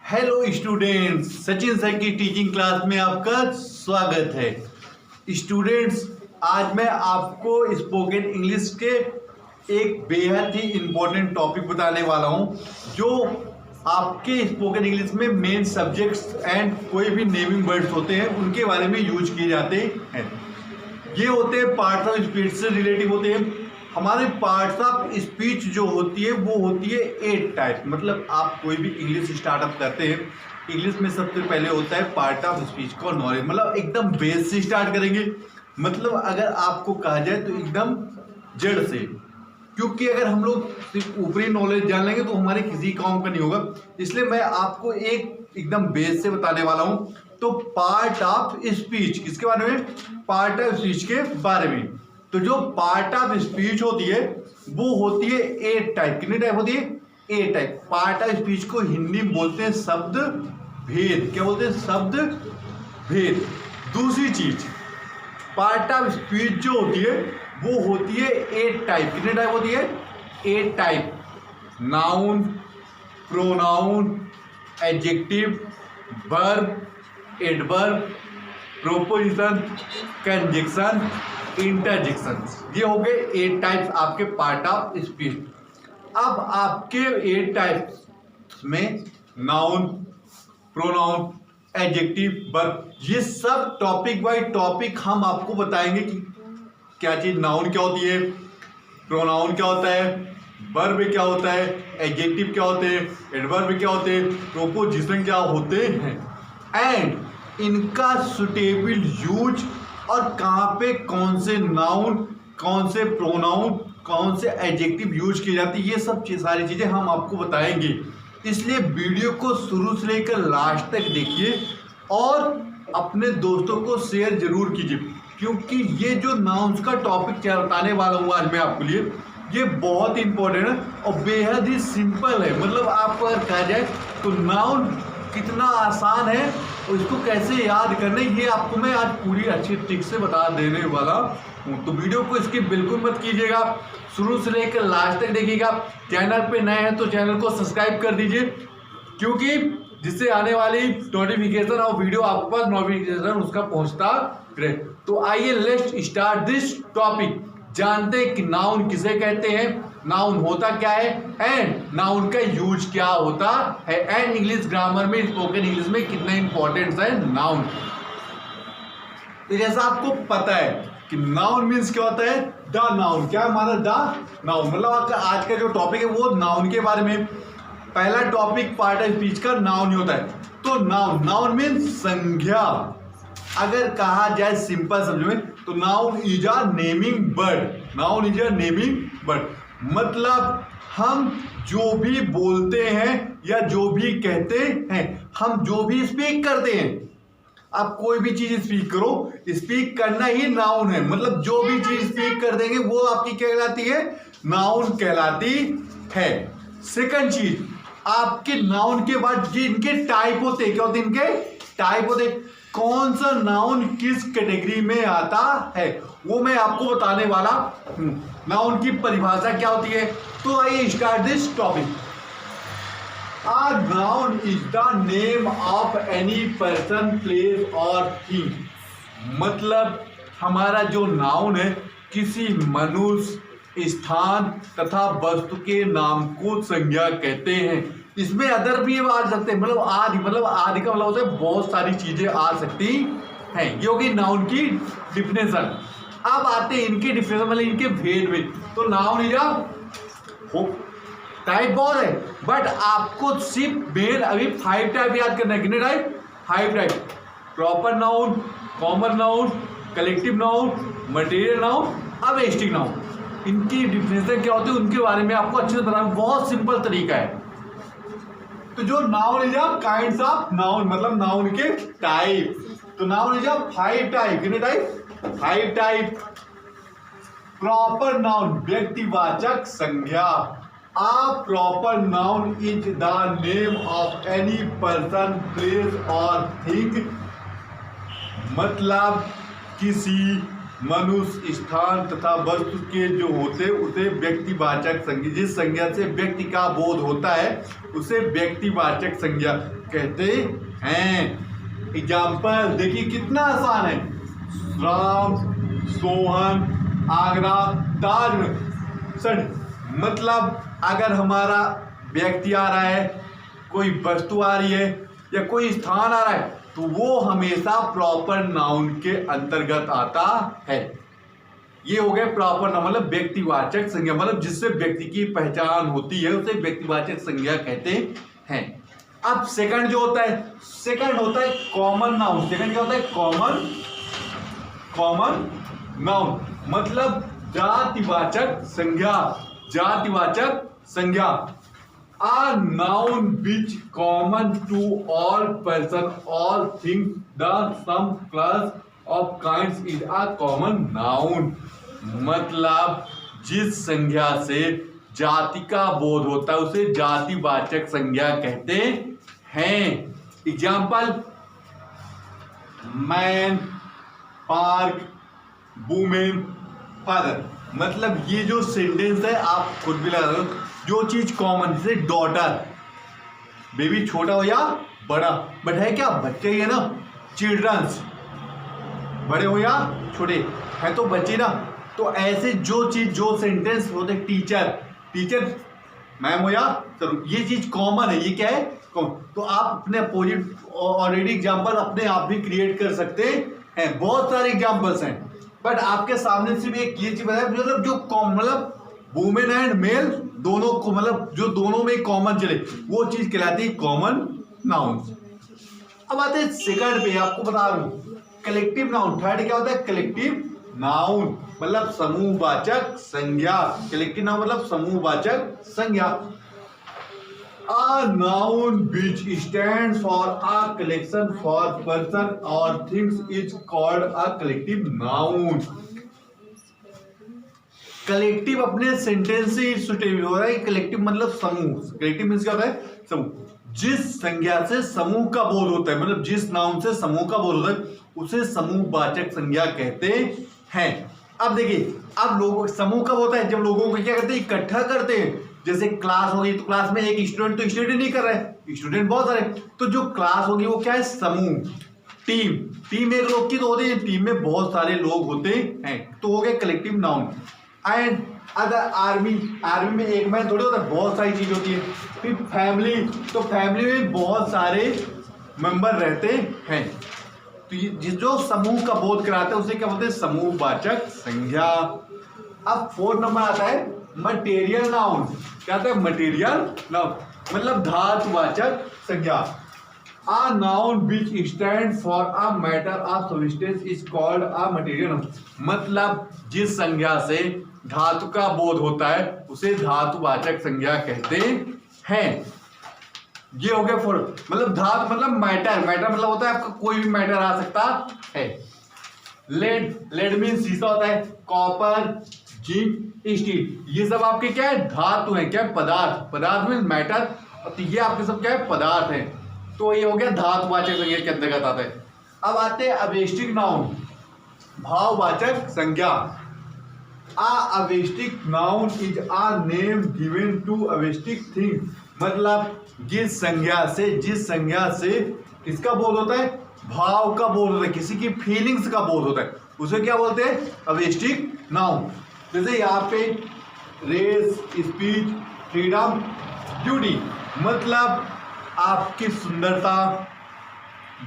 Hello students, Sachin sir की teaching class में आपका स्वागत है। स्टूडेंट्स, आज मैं आपको स्पोकन इंग्लिश के एक बेहद ही इम्पोर्टेंट टॉपिक बताने वाला हूं, जो आपके स्पोकन इंग्लिश में मेन सब्जेक्ट्स एंड कोई भी नेमिंग वर्ड्स होते हैं उनके बारे में यूज किए जाते हैं। ये होते हैं पार्ट्स ऑफ स्पीच से रिलेटिव होते हैं। हमारे पार्ट्स ऑफ स्पीच जो होती है वो होती है 8 टाइप। मतलब आप कोई भी इंग्लिश स्टार्टअप करते हैं, इंग्लिश में सबसे पहले होता है पार्ट ऑफ स्पीच को नॉलेज, मतलब एकदम बेस से स्टार्ट करेंगे। मतलब अगर आपको कहा जाए तो एकदम जड़ से, क्योंकि अगर हम लोग सिर्फ ऊपरी नॉलेज जान लेंगे तो हमारे किसी काम का नहीं होगा। इसलिए मैं आपको एकदम बेस से बताने वाला हूँ। तो पार्ट ऑफ स्पीच किसके बारे में? पार्ट ऑफ स्पीच के बारे में। तो जो पार्ट ऑफ स्पीच होती है वो होती है 8 टाइप। कितनी टाइप होती है? 8 टाइप। पार्ट ऑफ स्पीच को हिंदी में बोलते हैं शब्द भेद। क्या बोलते हैं? शब्द भेद। दूसरी चीज, पार्ट ऑफ स्पीच जो होती है वो होती है 8 टाइप। कितने टाइप होती है? 8 type. Noun, pronoun, adjective, verb, adverb, proposition, conjunction, interjection. ये हो गए 8 टाइप्स आपके पार्ट ऑफ स्पीच। अब आपके 8 टाइप्स में नाउन, प्रोनाउन, एडजेक्टिव, वर्ब, ये सब टॉपिक बाय टॉपिक हम आपको बताएंगे कि क्या चीज नाउन क्या होती है, प्रोनाउन क्या होता है, वर्ब क्या होता है, एडजेक्टिव क्या होते हैं, एडवर्ब क्या होते हैं, प्रोपोजिशन क्या होते हैं, एंड इनका सुटेबल यूज और कहाँ पे कौन से नाउन, कौन से प्रोनाउन, कौन से एडजेक्टिव यूज की जाती है, ये सब सारी चीजें हम आपको बताएंगे। इसलिए वीडियो को शुरू से लेकर लास्ट तक देखिए और अपने दोस्तों को शेयर जरूर कीजिए, क्योंकि ये जो नाउन्स का टॉपिक बताने वाला हूँ आज मैं आपके लिए, ये बहुत इंपॉर्टेंट है और बेहद ही सिंपल है। मतलब आपको अगर कहा जाए तो नाउन कितना आसान है और इसको कैसे याद करना है, ये आपको मैं आज पूरी अच्छी ट्रिक से बता देने वाला हूँ। तो वीडियो को स्किप बिल्कुल मत कीजिएगा, शुरू से लेकर लास्ट तक देखिएगा। चैनल पे नए हैं तो चैनल को सब्सक्राइब कर दीजिए, क्योंकि जिससे आने वाली नोटिफिकेशन और वीडियो आपके पास नोटिफिकेशन उसका पहुंचता रहे। तो आइए लेट्स स्टार्ट दिस टॉपिक। जानते हैं कि नाउन किसे कहते हैं, नाउन होता क्या है, एंड नाउन का यूज क्या होता है, एंड इंग्लिश ग्रामर में, स्पोकन इंग्लिश में कितना इंपॉर्टेंट है नाउन। तो जैसा आपको पता है कि नाउन मीन्स क्या होता है? The noun. क्या हमारा? The noun. मतलब आपका आज का जो टॉपिक है वो नाउन के बारे में। पहला टॉपिक पार्ट ऑफ स्पीच का नाउन ही होता है। तो नाउन, नाउन मीन्स संज्ञा। अगर कहा जाए सिंपल शब्द में तो noun is a naming word. Noun is a naming word मतलब हम जो भी बोलते हैं या जो भी कहते हैं, हम जो भी स्पीक करते हैं, आप कोई भी चीज स्पीक करो, स्पीक करना ही नाउन है। मतलब जो भी चीज स्पीक कर देंगे वो आपकी क्या कहलाती है? नाउन कहलाती है। सेकंड चीज, आपके नाउन के बाद जिनके टाइप होते हैं, क्या होते हैं? इनके टाइप होते हैं। कौन सा नाउन किस कैटेगरी में आता है वो मैं आपको बताने वाला हूं। नाउन की परिभाषा क्या होती है? तो आइए start this topic. A noun is the name of any person, place or thing। मतलब हमारा जो नाउन है किसी मनुष्य, स्थान तथा वस्तु के नाम को संज्ञा कहते हैं। इसमें अदर भी आ सकते हैं, मतलब आदि, मतलब आदि का मतलब होता है बहुत सारी चीजें आ सकती हैं। ये होगी नाउन की डिफिनेशन। अब आते हैं इनके डिफिनेशन, मतलब इनके भेद में। तो नाउन इज अ टाइप बहुत है, बट आपको सिर्फ मेन अभी 5 टाइप याद करना है। कितने type? 5 type. Proper noun, common noun, collective noun, material noun, अब एस्टिक नाउन। इनकी डिफिनेशन क्या होती है उनके बारे में आपको अच्छे से बताना, बहुत सिंपल तरीका है। तो जो noun is kinds of noun, मतलब नाउन के टाइप। तो नाउन इज 5 टाइप। कितने टाइप? 5 टाइप। प्रॉपर नाउन, व्यक्तिवाचक संज्ञा। A proper noun is the name of any person, place or thing। मतलब किसी मनुष्य, स्थान तथा वस्तु के जो होते उसे व्यक्तिवाचक संज्ञा, जिस संज्ञा से व्यक्ति का बोध होता है उसे व्यक्तिवाचक संज्ञा कहते हैं। एग्जाम्पल देखिए कितना आसान है। राम, सोहन, आगरा, ताजमहल। मतलब अगर हमारा व्यक्ति आ रहा है, कोई वस्तु आ रही है या कोई स्थान आ रहा है तो वो हमेशा प्रॉपर नाउन के अंतर्गत आता है। ये हो गया प्रॉपर नाउन, मतलब व्यक्तिवाचक संज्ञा, मतलब जिससे व्यक्ति की पहचान होती है उसे व्यक्तिवाचक संज्ञा कहते हैं। अब सेकंड जो होता है, सेकंड होता है कॉमन नाउन। सेकंड क्या होता है? कॉमन नाउन, मतलब जातिवाचक संज्ञा। जातिवाचक संज्ञा, a noun which common to all person, all things, the some class of kinds is a common noun। मतलब जिस संज्ञा से जाति का बोध होता है उसे जातिवाचक संज्ञा कहते हैं। Example man, park, women, father. मतलब ये जो सेंटेंस है आप खुद भी लगा दो, जो चीज कॉमन, जैसे डॉटर, बेबी छोटा हो या बड़ा, बट है क्या? बच्चे ही है ना। चिल्ड्रंस, बड़े हो या छोटे, है तो बच्चे ना। तो ऐसे जो चीज, जो सेंटेंस होते, टीचर मैम हो या सर, ये चीज कॉमन है। ये क्या है? तो आप अपने अपोजिट ऑलरेडी एग्जाम्पल अपने आप भी क्रिएट कर सकते हैं। बहुत सारे एग्जाम्पल्स हैं, बट आपके सामने सिर्फ एक ये चीज बताया, मतलब जो मतलब वुमेन एंड मेल दोनों को, मतलब जो दोनों में कॉमन चले वो चीज कहलाती है कॉमन नाउन। अब आते हैं सेकंड पे, आपको बता रहा हूं कलेक्टिव नाउन। थर्ड क्या होता है? कलेक्टिव नाउन, मतलब समूहवाचक संज्ञा। कलेक्टिव नाउन मतलब समूहवाचक संज्ञा। A noun which stands for a collection for person or things is called a collective noun। Collective अपने सेंटेंस से सुटेबल हो रहा है। कलेक्टिव मतलब समूह। कलेक्टिव मीन्स क्या होता है? समूह। जिस संज्ञा से समूह का बोध होता है, मतलब जिस नाउन से समूह का बोध होता है उसे समूहवाचक संज्ञा कहते हैं। अब देखिए, अब लोगों समूह कब होता है? जब लोगों को क्या करते हैं? इकट्ठा करते हैं। जैसे क्लास होगी तो क्लास में एक स्टूडेंट तो स्टडी नहीं कर रहा है, स्टूडेंट बहुत सारे, तो जो क्लास होगी वो क्या है? समूह, टीम एक लोग की तो होती है, टीम में बहुत सारे लोग होते हैं, तो हो गया कलेक्टिव नाउन। एंड अगर आर्मी में एक मैन थोड़ी होता है, बहुत सारी चीज होती है। फिर फैमिली, तो फैमिली में बहुत सारे मेंबर रहते हैं, तो ये जो समूह का बोध कराते हैं उसे क्या बोलते हैं? समूहवाचक संज्ञा। अब 4 नंबर आता है मटेरियल नाउन। क्या आता है? मटेरियल नाउन मतलब धातुवाचक संज्ञा। A noun which stands for a matter of substance is called a material noun। मतलब जिस संज्ञा से धातु का बोध होता है उसे धातुवाचक संज्ञा कहते हैं। ये हो गया 4। मतलब धातु मतलब मैटर मतलब होता है आपका कोई भी मैटर आ सकता है। लेड मीन शीशा होता है, कॉपर, जिंक, स्टील, ये सब आपके क्या है? धातु है। क्या? पदार्थ मीन मैटर, तो ये आपके सब क्या है? पदार्थ है। तो ये हो गया धातुवाचक संज्ञा के अंतर्गत आता है। अब आते हैं अवेष्टिक नाउन, भाववाचक संज्ञा। A abstract noun is a name given to abstract thing. मतलब जिस संज्ञा से किसका बोध होता है? भाव का बोध होता है, किसी की फीलिंग्स का बोध होता है, उसे क्या बोलते हैं? अवेष्टिक नाउन। जैसे यहाँ पे रेस, स्पीच, फ्रीडम, ब्यूटी, मतलब आपकी सुंदरता,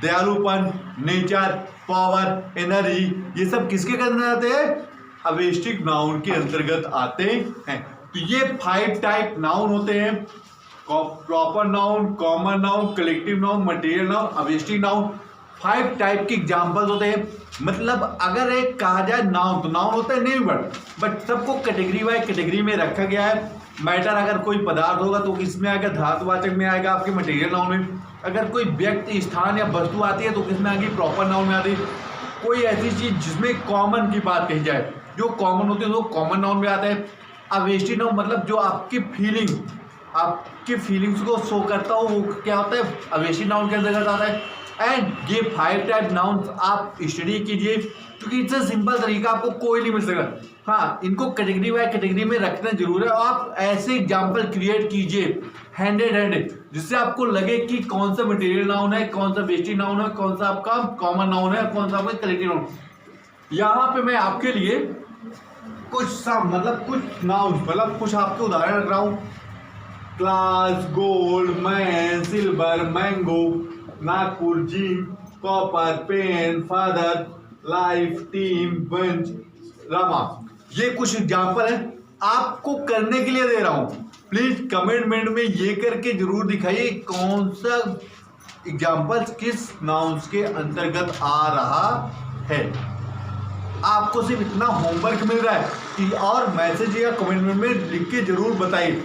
दयालुपन, नेचर, पावर, एनर्जी, ये सब किसके अंतर्गत आते हैं? अवेष्टिक नाउन के अंतर्गत आते हैं। तो ये 5 टाइप नाउन होते हैं, proper noun, common noun, collective noun, material noun, abstract noun. 5 type के एग्जाम्पल्स होते हैं। मतलब अगर एक कहा जाए नाउन, तो नाउन होता है नेम वर्ड, बट सबको कैटेगरी वाइज कैटेगरी में रखा गया है। मैटर अगर कोई पदार्थ होगा तो किसमें आएगा? धातुवाचक में आएगा, आपके मटेरियल नाउन में। अगर कोई व्यक्ति, स्थान या वस्तु आती है तो किसमें आएगी? प्रॉपर नाउन में आती है। कोई ऐसी चीज जिसमें कॉमन की बात कही जाए, जो कॉमन होती है वो कॉमन नाउन में आता है। अवेष्टिक नाउन मतलब जो आपकी फीलिंग्स को शो करता हो वो क्या होता है? अवेष्टिक नाउन के अंतर्गत आता है। एंड ये 5 टाइप नाउन्स आप स्टडी कीजिए, क्योंकि इससे सिंपल तरीका आपको कोई नहीं मिल सकता। हाँ, इनको कैटेगरी बाय कैटेगरी में रखना जरूर है। और आप ऐसे एग्जाम्पल क्रिएट कीजिए हैंडेड, जिससे आपको लगे कि कौन सा मटेरियल नाउन है, कौन सा वेस्टिज नाउन है, कौन सा आपका कॉमन नाउन है, कौन सा आपका कलेक्टिव नाउन। यहाँ पे मैं आपके लिए कुछ नाउन कुछ आपके उदाहरण रख रहा हूँ। Class, gold, man, silver, mango, Nagpur, jeep, copper, pen, father, life, team, bunch, Rama. ये कुछ एग्जाम्पल है, आपको करने के लिए दे रहा हूं। प्लीज कमेंट में ये करके जरूर दिखाइए कौन सा एग्जाम्पल किस नाउन्स के अंतर्गत आ रहा है। आपको सिर्फ इतना होमवर्क मिल रहा है कि और मैसेज या कमेंट में लिख के जरूर बताइए।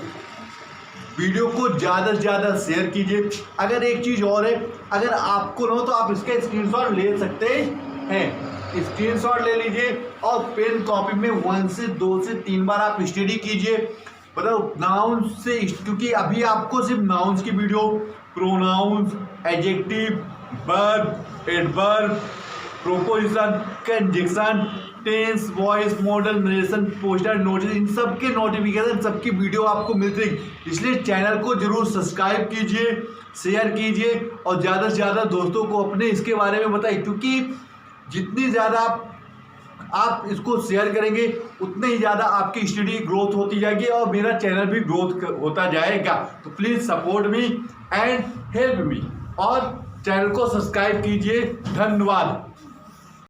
वीडियो को ज़्यादा से ज़्यादा शेयर कीजिए। अगर एक चीज़ और है, अगर आपको ना हो तो आप इसका स्क्रीनशॉट ले सकते हैं। स्क्रीनशॉट ले लीजिए और पेन कॉपी में 1 से 2 से 3 बार आप स्टडी कीजिए। मतलब नाउन्स से, क्योंकि अभी आपको सिर्फ नाउन्स की video, pronouns, adjective, verb, adverb, proposition, conjunction, tense, voice, modal, narration, poster, notice, इन सब के नोटिफिकेशन, सबकी वीडियो आपको मिल जाएगी। इसलिए चैनल को जरूर सब्सक्राइब कीजिए, शेयर कीजिए और ज़्यादा से ज़्यादा दोस्तों को अपने इसके बारे में बताइए, क्योंकि जितनी ज़्यादा आप इसको शेयर करेंगे उतने ही ज़्यादा आपकी स्टडी ग्रोथ होती जाएगी और मेरा चैनल भी ग्रोथ होता जाएगा। तो please support me and help me और चैनल को सब्सक्राइब कीजिए। धन्यवाद।